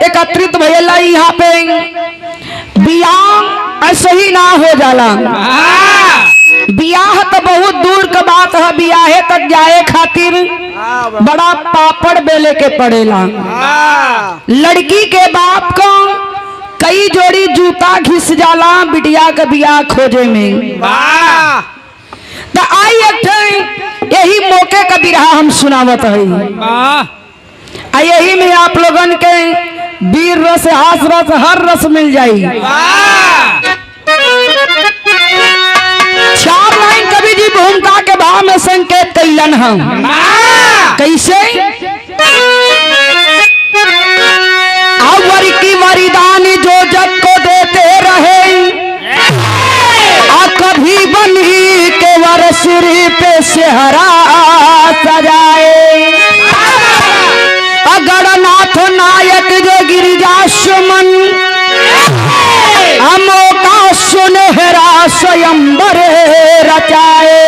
एकत्रित भइला यहाँ पे बियाह ऐसे ही ना हो जाला। बियाह तो बहुत दूर का बात है, बियाहे तक जाए खातिर बड़ा पापड़ बेले के पड़ेला। लड़की के बाप को कई जोड़ी जूता घिस जाला बिटिया के बियाह खोजे में। तो आई यही मौके का बिरहा हम सुनावत है। यही में आप लोगन के वीर रस, हास रस, हर रस मिल जाई। 4 लाइन कवि जी भूमिका के भाव में संकेत कैलन हम कैसे अवर की वरदान जो जग को देते रहे, कभी बनी के वर सिर पे सेहरा सजाए। अगरनाथ नायक जो गिरिजा सुमन, अमोका सुनहरा स्वयंवर रचाए।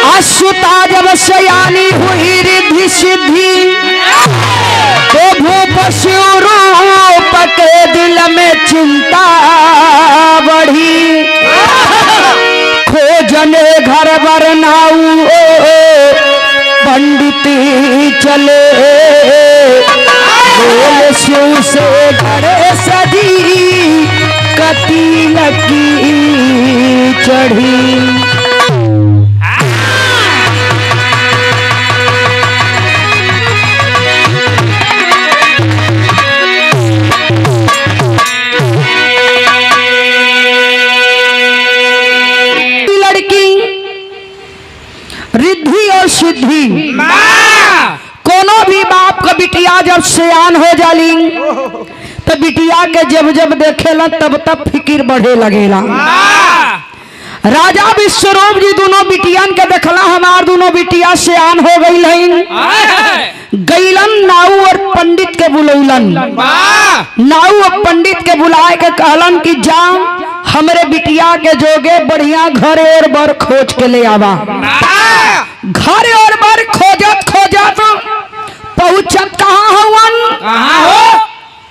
अश्वता जब सयानी हुई रिद्धि सिद्धि, तो भूप रूप के दिल में चिंता बढ़ी। खोजने घर बरनाऊ पंडित चले, बोल शिव से घरे सजी कतील की चढ़ी। रिद्धि और सिद्धि कोनो भी बाप का बिटिया जब सयान हो जाली तो बिटिया के जब जब देखेला तब तब फिक्र बढ़े लगेला। राजा विश्वरूप जी दोनों बिटियन के देखला, हमार दोनों बिटिया सयान हो गई। गईलन नाऊ और पंडित के बुलौलन। नाऊ और पंडित के बुलाए के कहलन कि जा हमरे बिटिया के जोगे बढ़िया घर और बर खोज के ले आवा। घर और बर खोजत खोजत पहुंचत कहाँ हवन?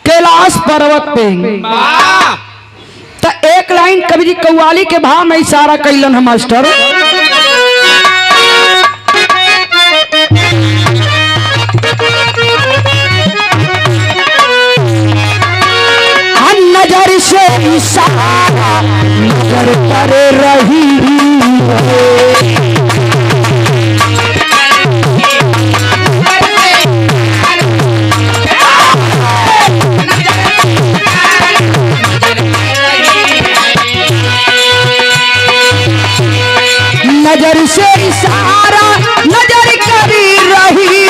कैलाश पर्वत पे। तो एक लाइन कवि जी कव्वाली के भाव में इशारा कैलन है मास्टर। नजर से इशारा नजर कर रही नजर से इशारा नजर कर रही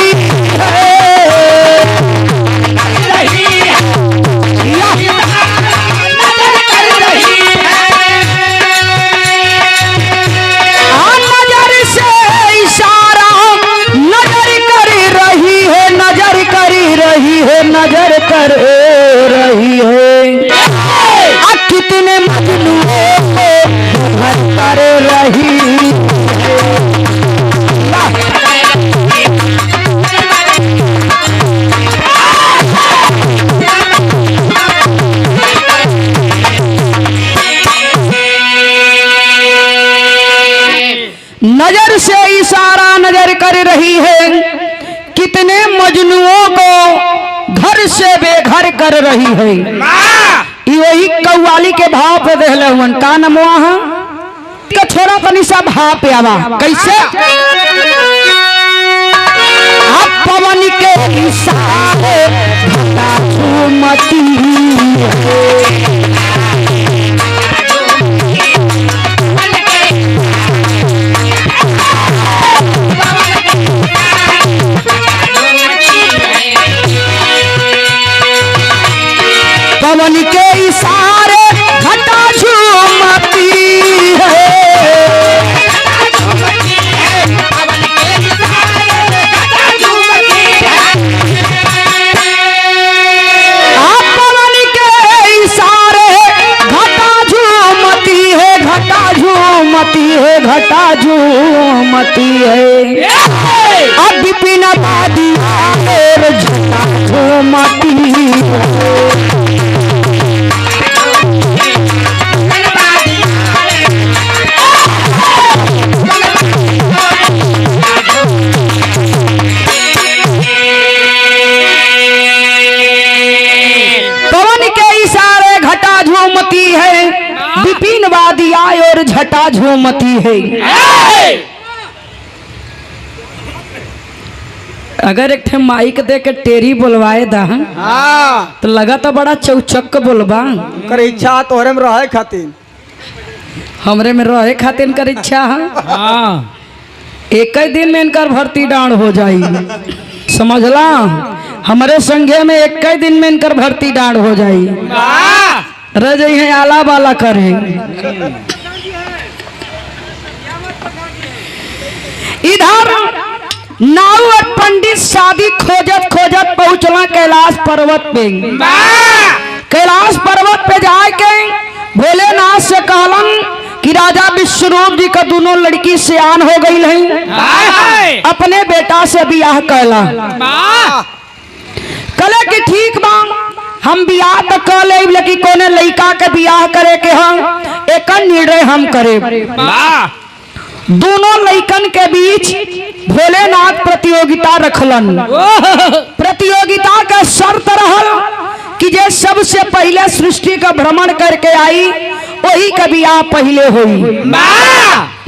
नजर कर रही है। कितने मजनूओं को घर कर रही नजर से इशारा नजर कर रही है। कितने मजनूओं को घर से बेघर कर रही है। यही कव्वाली के भाव पे देहले हुन का नमवा के थोड़ा तनी सा भाव पे आवा कैसे? आप पवन के इशारे भला झूमती पवन के इशारे घटा झूमती है। आप पवन के इशारे घटा झूमती है, घटा झूमती है, घटा झूमती है। अब बिपिन बादी और झटा झूम नौमती है, विपिन वादी आए और झटा झोमती है। अगर एक थे माइक दे के टेरी बोलवाए दा तो लगा तो बड़ा चौचक बोलबा। कर इच्छा तोहरे में रहे खातिर, हमरे में रहे खातिर कर इच्छा है। एक ही दिन में इनकर भर्ती डांड हो जाई, समझला? हमारे संघे में एक ही दिन में इनकर भर्ती डांड हो जाई, रह जाई है आला बाला करे। इधर नाऊ और पंडित शादी खोजत खोजत पहुंचला कैलाश पर्वत पे। कैलाश पर्वत पे जाके भोलेनाथ से कहलन कि राजा विश्वरूप जी का दोनों लड़की सियान हो गई है, अपने बेटा से बियाह कहला। कले कि ठीक बा, हम बियाह तो कर ले, लेकिन कोने लड़का के बियाह करे के हम एक निर्णय हम करे। दोनों लड़कन के बीच भोलेनाथ प्रतियोगिता रखलन। प्रतियोगिता का शर्त रहल कि जे सबसे पहले सृष्टि का भ्रमण करके आई वही का बियाह पहले हुई।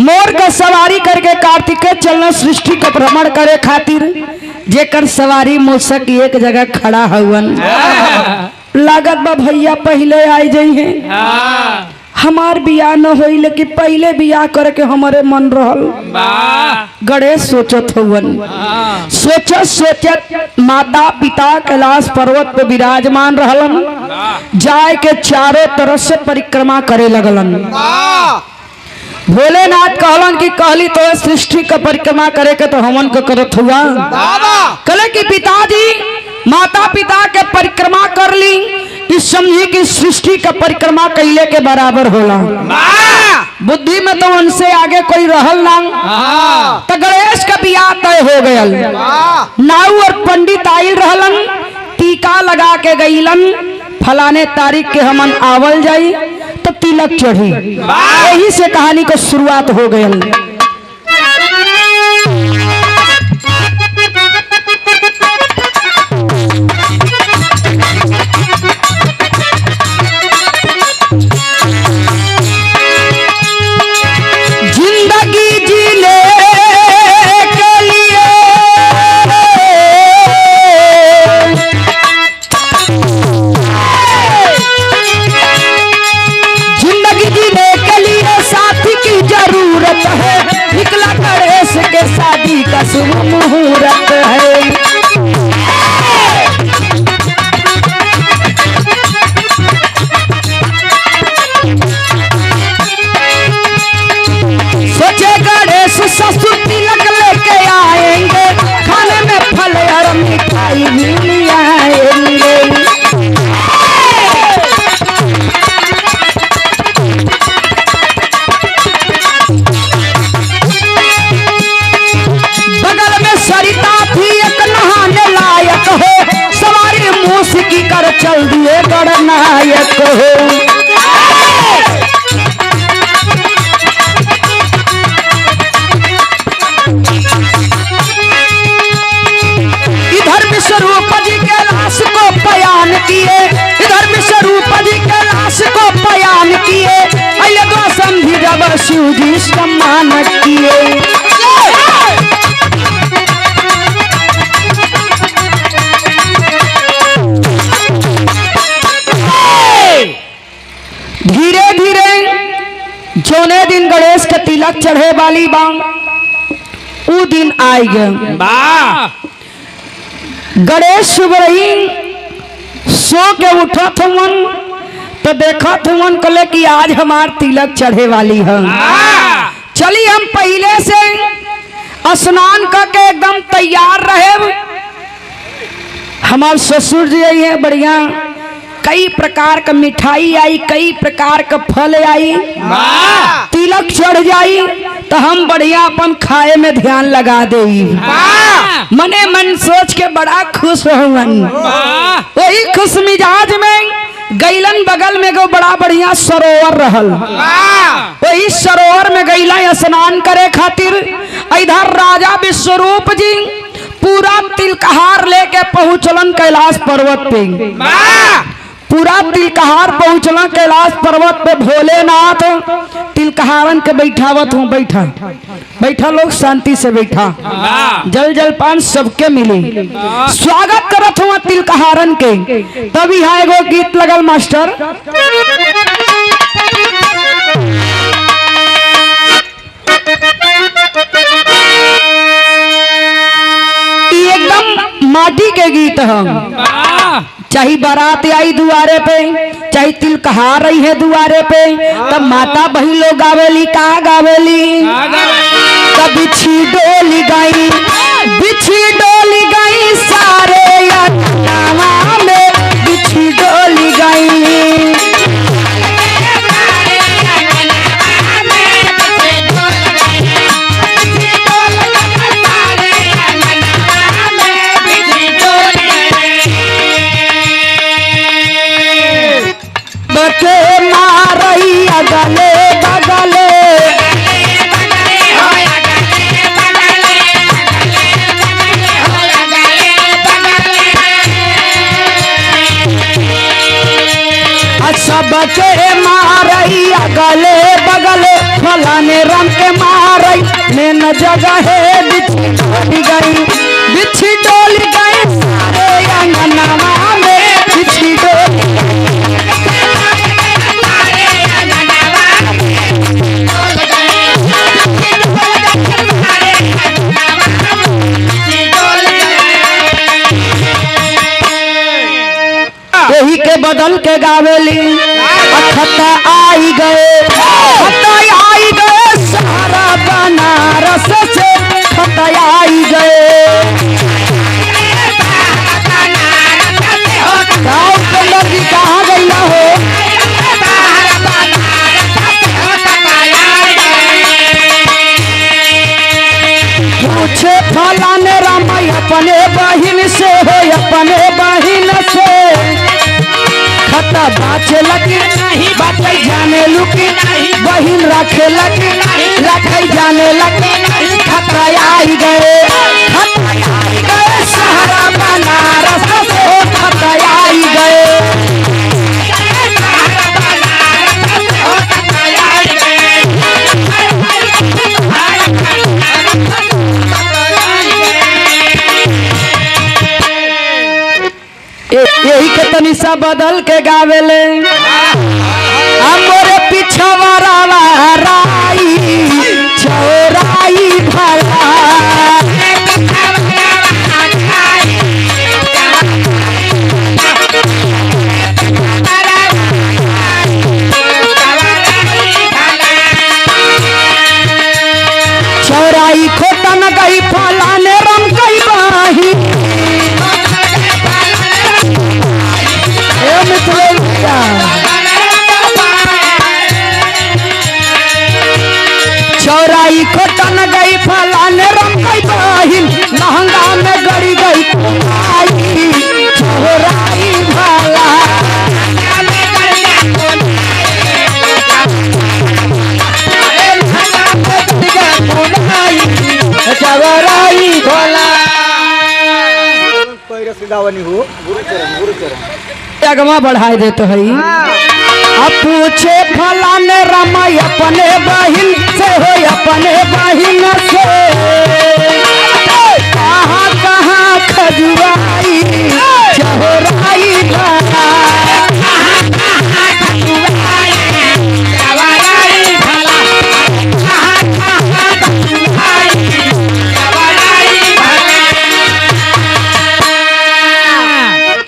मोर का सवारी करके कार्तिकेय चलना सृष्टि का भ्रमण करे खातिर, जेकर सवारी मूसक एक जगह खड़ा हुवन। लागत बा भैया पहले आई जाई है, हमार बियाह न होई, लेकिन पहले बियाह करके हमारे मन रहल। गणेश सोचत हुवन, सोचत सोचत माता पिता कैलाश पर्वत पे विराजमान रहलन, जाए के चारों तरफ से परिक्रमा करे लगलन। भोलेनाथ कहलन कि कहली तो सृष्टि का परिक्रमा करे के तो हमन को करत हुआ। कले कि पिताजी माता पिता के परिक्रमा कर ली, इस समझी कि सृष्टि का परिक्रमा कैले के बराबर होला। बुद्धि में तो उनसे आगे कोई रहल ना। तो गणेश का बियाह तय हो गयल। नाऊ और पंडित आयल रहलन, टीका लगा के गईलन, फलाने तारीख के हमन आवल जाई तो तिलक चढ़ी। यही से कहानी का शुरुआत हो गयल। मुहूर्त है सोचे गणेश ससुर तिलक लेके आएंगे, खाने में फल और मिठाई मिल आएंगे। कर चल दिए गणनायक हो। इधर विश्वरूप जी के लाश को बयान किए, इधर विश्वरूप जी के लाश को बयान किए, अये दो संधि जब शिव जी सम्मान किए। धीरे धीरे जोने दिन गणेश के तिलक चढ़े वाली बा, उ दिन आई गया। गणेश सुबह सो के उठत हुवन तो देखत हुवन, कले कि आज हमार तिलक चढ़े वाली है। चली हम पहले से स्नान करके एकदम तैयार रहे। हमार ससुर जी आई है बढ़िया, कई प्रकार का मिठाई आई, कई प्रकार का फल आई, तिलक चढ़ जाई तो हम बढ़िया अपन खाए में ध्यान लगा दे। मने मन सोच के बड़ा खुश हुवन। वही खुश मिजाज में गईलन, बगल में गो बड़ा बढ़िया सरोवर रहल, वही सरोवर में गईला स्नान करे खातिर। इधर राजा विश्वरूप जी पूरा तिलकहार लेके पहुंचलन कैलाश पर्वत पे। पूरा तिलकहार पहुंचला कैलाश पर्वत पे भोलेनाथ तिलकहारन के बैठावत हूँ। बैठा बैठा लोग शांति से बैठा, जल जलपान सबके मिली, स्वागत करत हुआ तिलकहारन के। तब यहाँ एगो गीत लगल मास्टर, एकदम माटी के गीत हम। चाहे बारात आई दुआरे पे, चाहे तिलकहार रही है दुआरे पे, तब माता बहन लोग गावेली। का गावेली? तब बिछी डोली गई, बिछी डोली गई सारे अंगनावा में, बिछी डोली गई। बटे मारई अगले बगले, सबके मारई अगले बगले, फलाने राम के मारई में न जगह है। बिछी डोली गई, बिछी डोली गई सारे अंगनावा में, बिछी डोली यही के बदल के गावेली। खता आई गए, खता आई गए सारा बनारस से, खता आई गए। गाँव के लोग कहाँ गई ना हो, पूछे फलाने रामाई अपने बहिन से हो, अपने बहिन से। खता बाचे लगी नहीं, बाटे जाने लुकी बहिन रखे लगी, रखे जाने लगी। खता आई गए, खता आई गए सहारा बनारस से, खता आई गए। यही के तनिसा बदल के गावेले। हमरे पिछवारा राई चौराई भला, चौराई खोटा न गई फलाने रम गई बाही। चौराई खोटा न गई फलाने रम गई बहिन, महंगा में गड़ी गई आई चौराई भला। चौराई भला अगवा बढ़ाई देते है। अब पूछे फलाने रामाई अपने बहिन से हो, अपने बहिन से। कहाँ कहाँ खजुराई चौराई भला,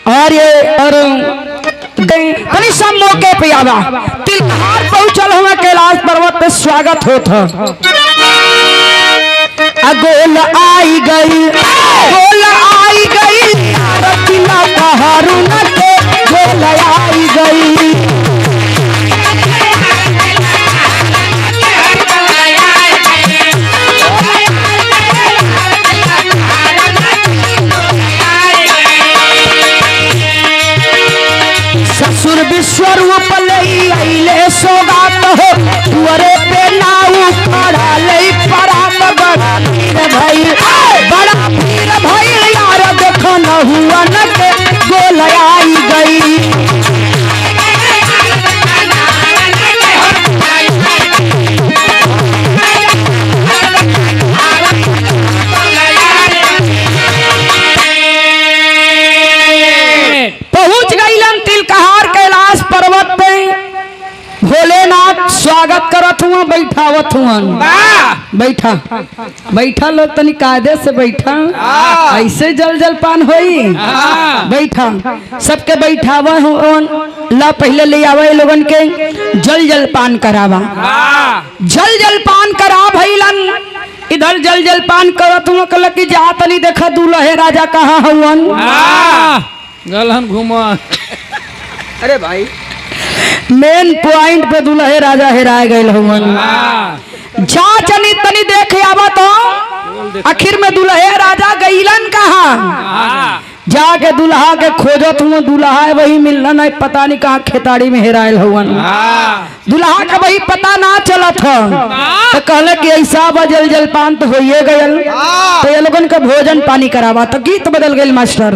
और ये सब मौके पे आवा तिलकहार पहुंचल हुआ कैलाश पर्वत पे स्वागत होता। गोल आई गई, गोल आई गई तिलकहार के, गोल आई गई। ससुर विश्वरूप लई आइले सौगात हो, तुअरे पे नाऊ खड़ा लई परात बड़ा भइल, बड़ा भीड़ भइल यार देखो न हुआ न के, गोल आई गई। बैठावत हुअन। बैठा बैठा लोग तनी कायदे से बैठा, ऐसे जल जलपान होई। बैठा सबके बैठावा हुअन। ला पहले ले आवे लोगन के जल जलपान करावा। जल जलपान करा भइलन। इधर जल जलपान करत हुआ कल की जा तनी देखा दूल्हे राजा कहाँ हुअन। गलहन घुमा। अरे भाई मेन पॉइंट पे दूल्हे राजा हेराए गए हुअन। जा चनी तनी देख आवा तो आखिर में दूल्हे राजा गईलन कहाँ। जाके दूल्हा के खोजत हुआ, दूल्हा वही मिलना नहीं, पता नहीं कहाँ खेताड़ी में हेरायल हुअन। दूल्हा का वही पता ना चलत हो तो कहले कि ऐसा बजल जलपान तो होइए गयल, तो ये लोगन का भोजन पानी करावा। तो गीत बदल गए मास्टर।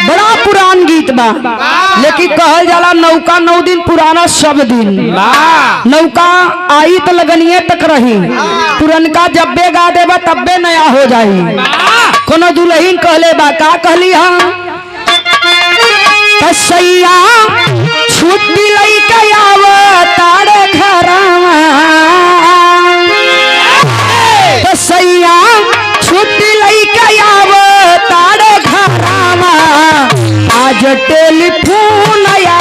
बड़ा पुरान गीत बा, लेकिन कहल जाला नौका 9 दिन पुराना सब दिन। नौका आई तो लगनिए तक रही, पुरनका जब्बे गा देबा तब्बे नया हो जाई। कोनो दुल्हन कहले बा का कहली हाँ, कसैया छुट्टी लइका आवतारे घरवा। कसैया छुट्टी लइका आवतारे घरवा, आज टेलीफोन आया।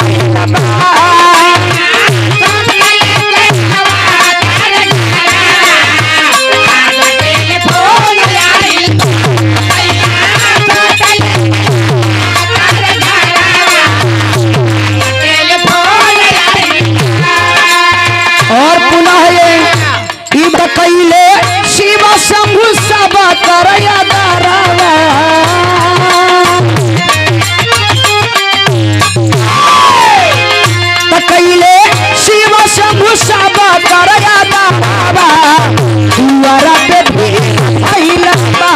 और पुनः ये कैले शिव शंभु सब करया दरवा। कैले शिव शंभु सब करया दरवा, दुआरा पे भीड़ भइल बा।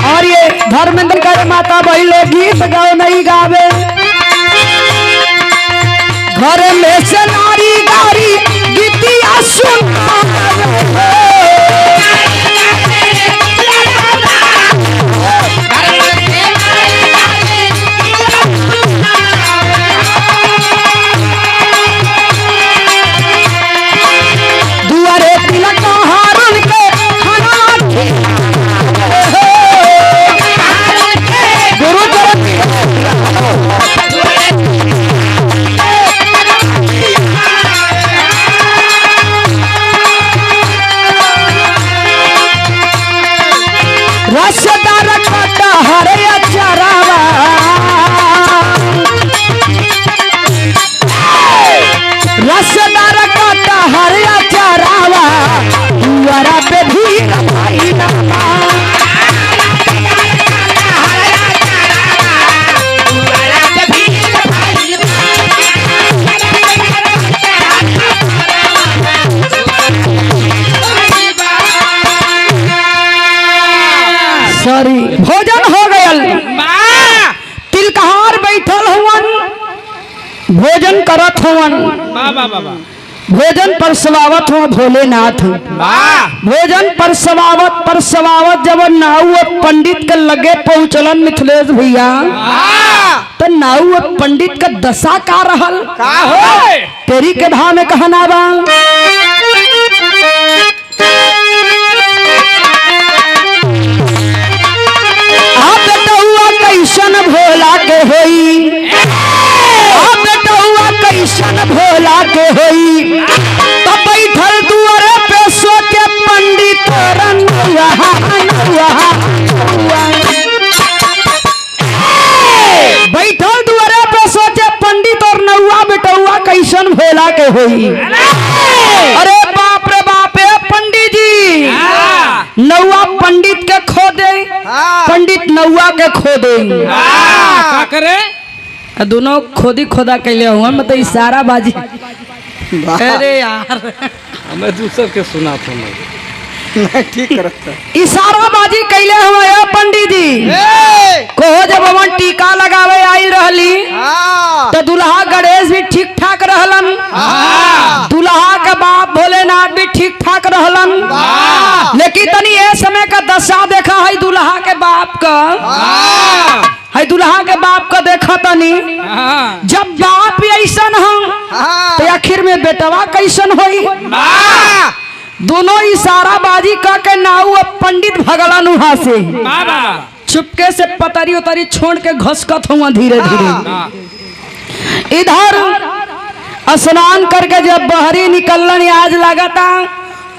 और ये धर्मेंद्र का माता बही लोग गीत गाओ नहीं गावे। घर में से नारी गारी गीतिया सुन। दुआरे तिलक हारुन के रसदार कटा हरे अचारावा। रसदार कटा हरे अचारावा, दुआरा पे भीड़ भइल बा। सॉरी भोजन हो गयल। तिलकहार बैठल हुवन, भोजन करत हुवन। भोजन परसवावत हुआ भोलेनाथ। भोजन परसवावत जब नाऊ पंडित के लगे पहुंचलन मिथिलेश भैया, तो नाऊ पंडित का दशा का रहल। तेरी के भाव में कहना बा, कैसन भोला के होई, बेटौआ कैसन भोला के होई। तब बैठल दुआरे पे सोचे पंडित बैठल दुआरे पे सोचे पंडित और नौआ बेटौआ कैसन भोला के होई। अरे बाप रे बाप है पंडित जी, नौआ पंडित के खो दे, पंडित नौआ के खो दे। का करे दोनों खोदी खोदा कैले हुआ, मतलब इशारा बाजी। अरे यार मैं दूसर के सुना था। ठीक करता। इशारा बाजी कैले हुए पंडित जी को जब हमन टीका लगावे आई रहली हाँ तो दुल्हा गणेश भी ठीक ठाक रहलन, दुल्हा का बाप भोलेनाथ भी ठीक ठाक रहलन। लेकिन तनी ये समय का दशा देखा है दुल्हा के बाप का, है दुल्हा के बाप का देखा तनी। जब बाप ऐसन हम तो आखिर में बेटवा कैसन होई। दोनों इशारा बाजी का के नाऊ अब पंडित भगलन वहां से चुपके से पतरी उतरी छोड़ के घसकत हुआ धीरे धीरे। इधर स्नान करके जब बहरी निकलन आज लगाता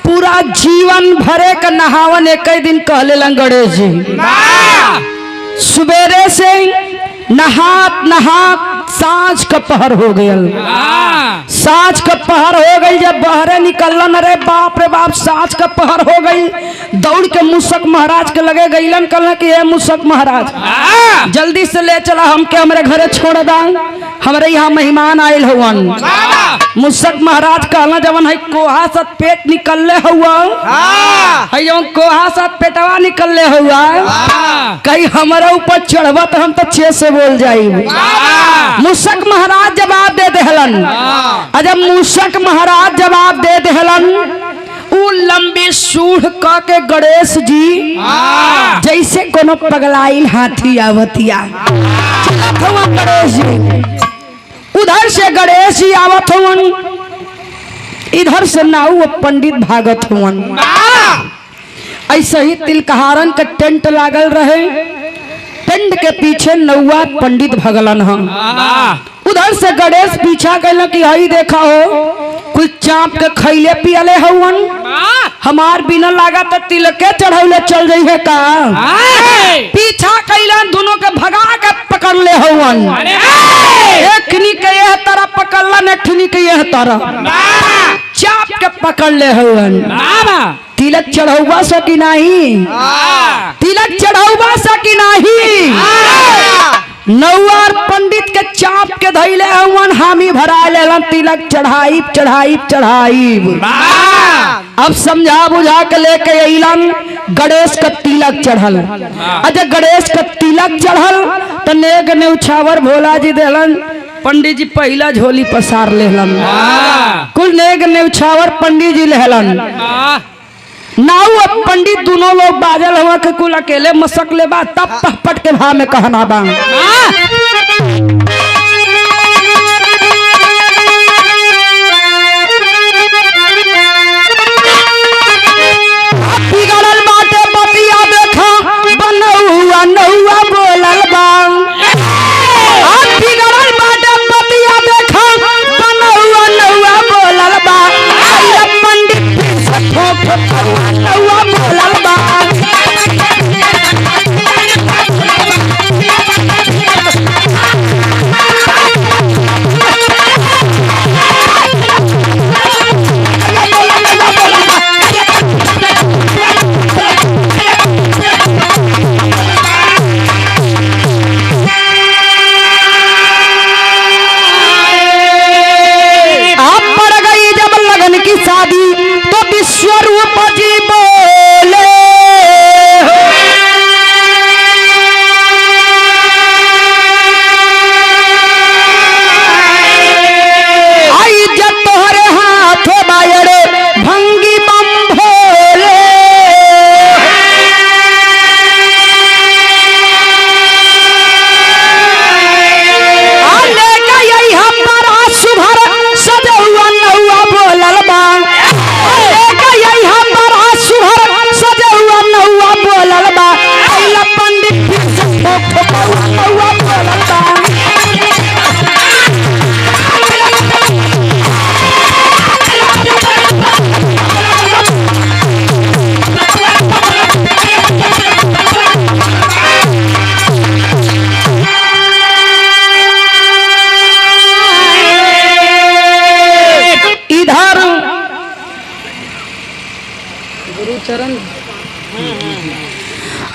पूरा जीवन भरे का नहावन एक दिन कहले गणेश जी। सवेरे से नहात नहात सांझ का पहर हो गया, सांझ का पहर हो गई। जब बहरे निकलन अरे बाप रे बाप सांझ का पहर हो गई। दौड़ के मूसक महाराज के लगे गईलन, कहलन कि ये मूसक महाराज जल्दी से ले चला हमके हमारे घरे छोड़ दा, हमारे यहाँ मेहमान आयल हुवन। मूसक महाराज कहला जवन है कोहा सत पेट निकलले हुआ है, जवन कोहा सत पेटवा निकलले हुआ कहीं हमारे ऊपर चढ़वा तो हम तो छे से बोल जाई। मूसक महाराज जवाब दे देहलन। जब मूसक महाराज जवाब दे देहलन उ लंबी सूढ़ का के गणेश जी जैसे कोनो पगलाइल हाथी आवतिया गणेश जी। उधर से गणेश जी आवत हुवन, इधर से नाऊ पंडित भागत हुवन। ऐसे ही तिलकहारन का टेंट लागल रहे, टेंट के पीछे नौवा पंडित भगलन हम। उधर से गणेश पीछा कैल कि हई देखा हो कुछ चाप के खैले पियले हवन, हमार बिना लागा तो तिलके चढ़ौले चल जाई है का। पीछा कैलन दोनों के भगा के पकड़ ले हवन, एकनी के यह तरह पकड़लन एकनी के यह तरह चाप के पकड़ ले हवन। तिलक चढ़ौबा सो कि नहीं, तिलक चढ़ौबा सो कि नहीं। नौवार पंडित के चाप के धैले हवन, हामी भरा लेलन तिलक चढ़ाई चढ़ाई चढ़ाई। अब समझा बुझा के लेके अइलन गणेश का तिलक चढ़ल। अच्छा गणेश का तिलक चढ़ल तो नेग नेउछावर भोला जी देलन, पंडित जी पहला झोली पसार लेलन, कुल नेग नेउछावर पंडित जी लेहलन। नाऊ अब पंडित दोनों लोग बाजल हुआ के कुल अकेले मसक ले बा तब पट के भा में कहना बा। बिगड़ल बाटे बतिया देखा बनौआ नौआ बोलल बा, बिगड़ल बाटे बतिया देखा बनौआ नौआ बोलल बा। पंडित नौआ बोलल बा।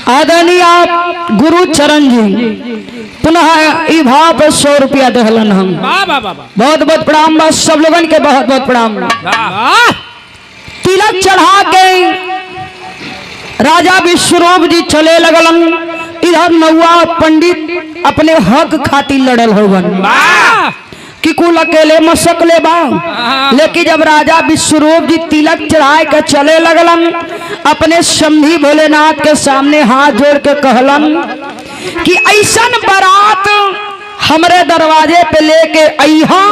आदरणीय गुरु चरण जी पुनः ई भाव पे 100 रुपया दहलन हम। बहुत बहुत प्रणाम बा सब लोगन के, बहुत बहुत प्रणाम। तिलक चढ़ा के राजा विश्वरूप जी चले लगलन। इधर नौआ पंडित अपने हक खातिर लड़ल होवन कि कुल अकेले मसकले बा। लेकिन जब राजा विश्वरूप जी तिलक चढ़ाए के चले लगलन, अपने समधी भोलेनाथ के सामने हाथ जोड़ के कहलन कि ऐसन बारात हमरे दरवाजे पे लेके अइहा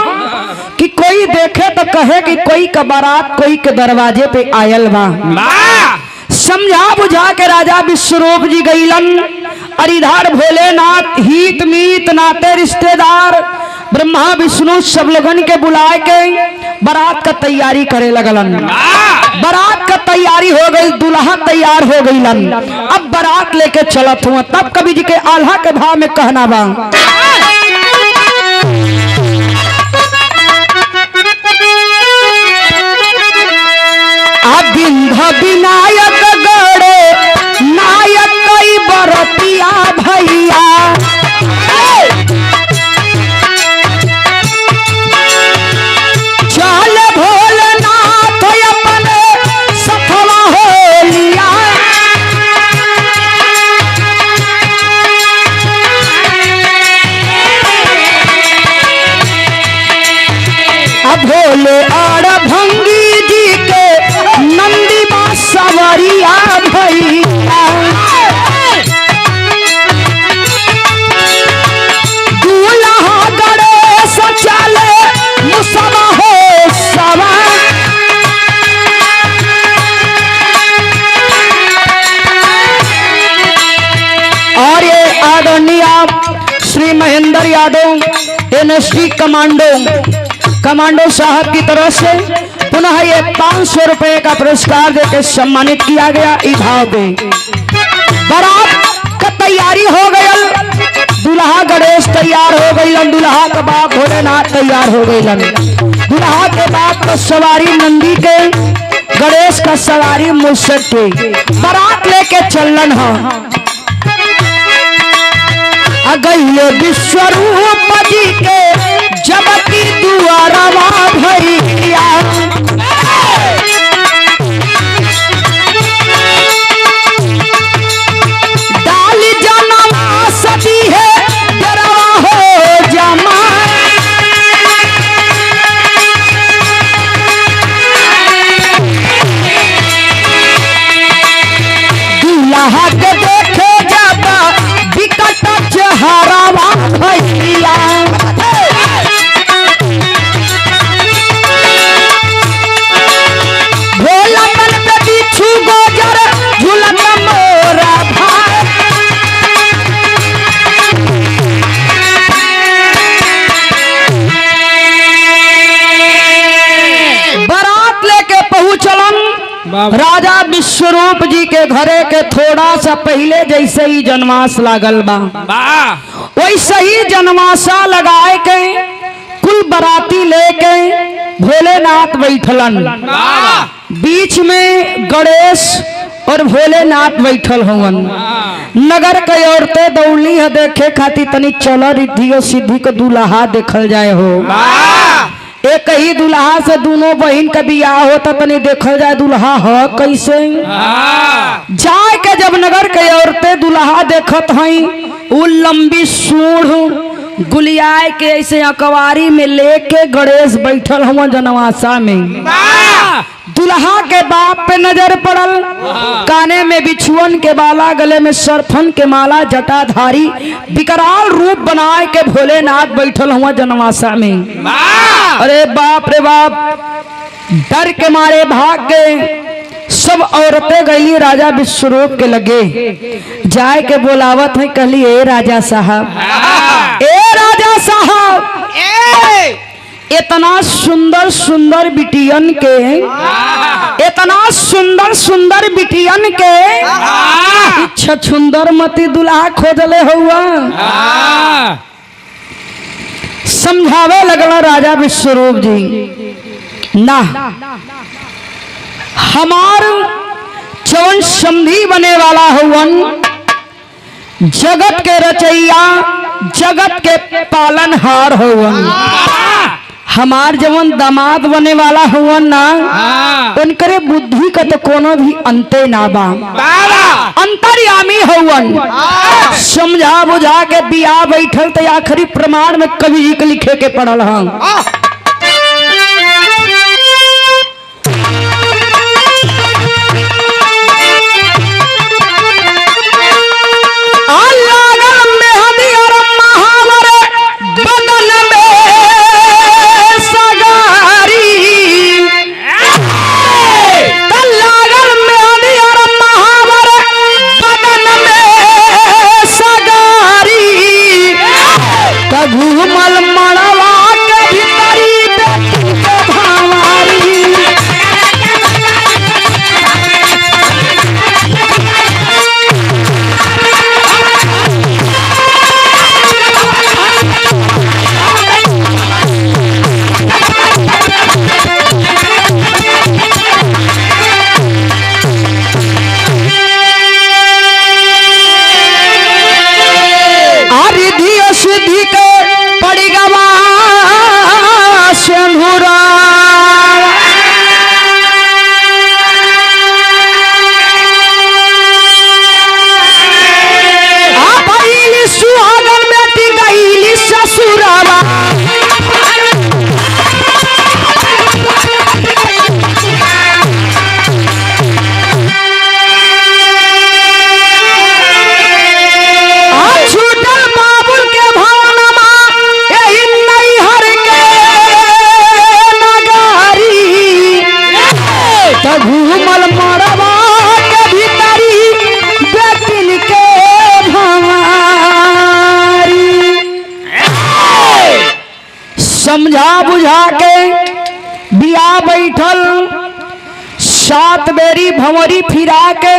कि कोई देखे तो कहे कि कोई का बारात कोई के दरवाजे पे आयल बा। समझा बुझा के राजा विश्वरूप जी गईलन। और इधर भोलेनाथ हित मीत नाते रिश्तेदार ब्रह्मा विष्णु सब लोगन के बुलाए के बारात का तैयारी करे लगलन। बारात का तैयारी हो गई, दूल्हा तैयार हो गईलन। अब बारात लेके चलत हुआ। तब कवि जी के आल्हा के भाव में कहना बा, बिंध विनायक गड़े नायक कई बरतिया भैया, चल भोलेनाथ अपने सफला हो लिया। अब भोले और भंगी जी के नंदी मां सवरिया भैया, दूल्हा गणेश चले मुसवा हो सवा। और ये आदरणीय श्री महेंद्र यादव एनएसटी कमांडो साहब की तरफ से पुनः ये 500 रुपए का पुरस्कार देकर सम्मानित किया गया। भाव पे बारात का तैयारी हो गयल, दूल्हा गणेश तैयार हो गईलन, दूल्हा का बाप भोलेनाथ तैयार हो गईलन। दूल्हा के बाप का सवारी नंदी के, गणेश का सवारी मूषक के। बारात लेके चलन है अगले विश्वरूप जी के जब की दुआरवा भैया, डाली जनवा सदी है डरवा हो जमा। दूल्हा के देखे जाता विकट चेहरावा भैया, भोला मन पे बिच्छू गोजर झुलक मोरा भाई। बारात लेके पहुंचलन राजा विश्वरूप जी के घरे के थोड़ा सा पहले जैसे ही जनमास लागल बा, वैसे ही जनमासा लगाए के कुल बराती लेके भोलेनाथ बैठलन। बीच में गणेश और भोलेनाथ बैठल होवन। नगर के औरतें दौड़ली है देखे खातिर तनी चल रिद्धि और सिद्धि को दूल्हा देखल जाए हो। एक ही दूल्हा से दोनों बहन का बियाह होता तनी देखल जाए दूल्हा है कैसे। जाए के जब नगर के औरतें दूल्हा देखत हई, वो लंबी सूढ़ गुलियाए के ऐसे अकवारी में लेके गणेश बैठल हुआ जनवासा में। दूल्हा के बाप पे नजर पड़ल, काने में बिछुअन के बाला, गले में सरफन के माला, जटाधारी विकराल रूप बनाए के भोलेनाथ बैठल हुआ जनवासा में। अरे बाप रे बाप, डर के मारे भाग गए। सब औरतें गईली राजा विश्वरूप के लगे, जाए के बोलावत है, कहली ए राजा साहब, ए राजा साहब, इतना सुंदर सुंदर बिटियन के, इतना सुंदर सुंदर बिटियन के इच्छा सुंदर मती दुल्हा खोजले हुआ। समझावे लगला राजा विश्वरूप जी, ना हमार जौन समधी बने वाला हुवन, जगत के रचैया, जगत के पालनहार हुवन, हमार जवन दामाद बने वाला हुआ ना उनकरे बुद्धि का तो कोनो भी अंते ना बा, अंतर्यामी हुवन। समझा बुझा के बिया बैठल तो आखिरी प्रमाण में कवि जी के लिखे के पड़ल हम। समझा बुझा के बिया बैठल, 7 बेरी भंवरी फिरा के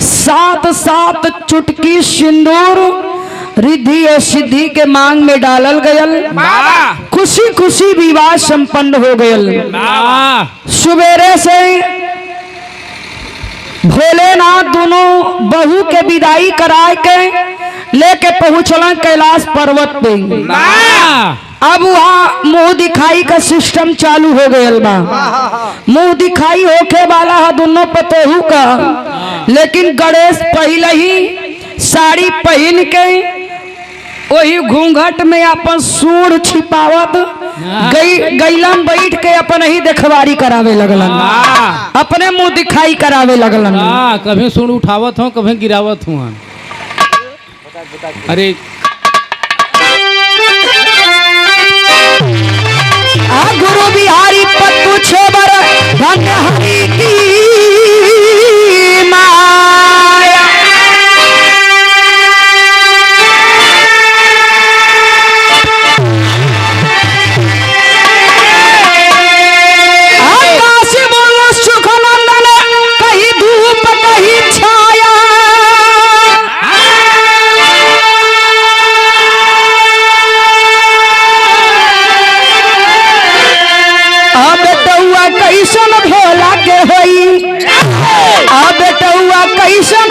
7 चुटकी सिंदूर रिद्धि और सिद्धि के मांग में डालल गयल। खुशी खुशी विवाह संपन्न हो गयल। सुबेरे से भोलेनाथ दोनों बहू के विदाई कराए के लेके पहुंचल कैलाश पर्वत पे। अब वहाँ मुंह दिखाई का सिस्टम चालू हो गया बा। मुंह दिखाई होके वाला है दोनों पतोहू का, लेकिन गणेश पहले ही साड़ी पहन के वही घूंघट में अपन सूढ़ छिपावत गैलन बैठ के अपन ही देखवारी करावे लगलन, अपने मुंह दिखाई करावे लगलन। कभी सूढ़ उठावत हो कभी गिरावत हूँ। अरे गुरु बिहारी पत्तू छेबर धन हरि की माया। आकाश बोलो सुख नंदन, कहीं धूप कहीं छाया। कैसन भोला के होई, अब बेटुआ कैसन